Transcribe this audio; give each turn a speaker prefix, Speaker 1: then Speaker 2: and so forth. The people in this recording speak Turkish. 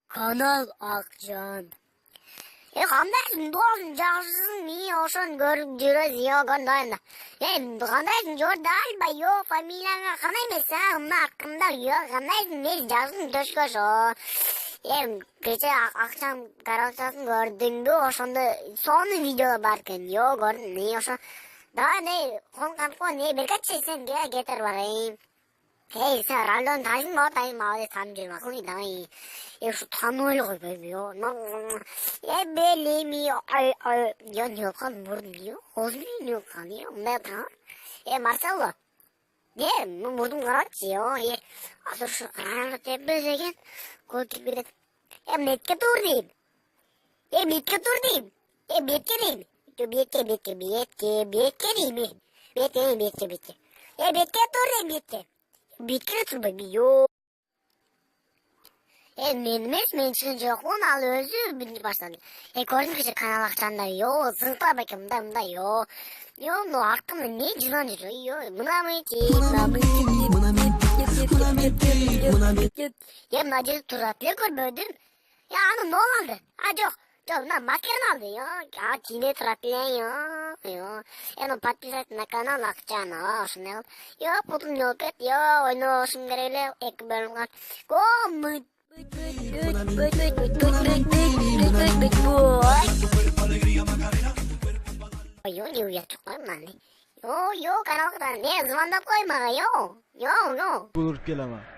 Speaker 1: Kanal Akcan. Qandayсың досым, жақсысың, мен ошоны көрүп жүрөбүз, кандай кандайсың Жорда Альба, фамилияңа кандай эмес, мына акында, кандайсың, мен жаздым төшкөш, кече акчам коробкасын көрдүңбү, ошондо сонун видео бар экен, көрдүм, ошо, давай, конканко, беркатчы, сен кетер барайын. Эй, sen Raldo'nun taşın mı? Taşın mı? Tanıyorum akıllı dahi. Şu tanıyor gibi ya. Belimi ya ne kan vurdum ya. Ozmin ne kan ya. Ne tan? Marcelo. Vurdum karatçı ya. Asıl şu karanlık tepesegen. Koltuk bir de. Metke dur diyeyim. Metke dur diyeyim. Metke diyeyim. Betke diyeyim. Betke dur diyeyim betke. Bitki turba biyo. Men çıkınca onu al özü birinci başladı. Gördüm ki kanal akçanda zınklar bakayım da no hakkımda ne cılan cırıyor. Buna mı ki? Mına acı turatlıya görmüyordum. Anam ne oldu? Yok. Maskeni aldı ya. Çiğne turatlıya ya. Подписать на канал Акчана. Потом не опять, oynuyorsun gereğiyle ek bölüm var. Ne uyuyacaklar mı lan? Kanal kadar ne zamanda koyma yo.
Speaker 2: Bulur gel ama.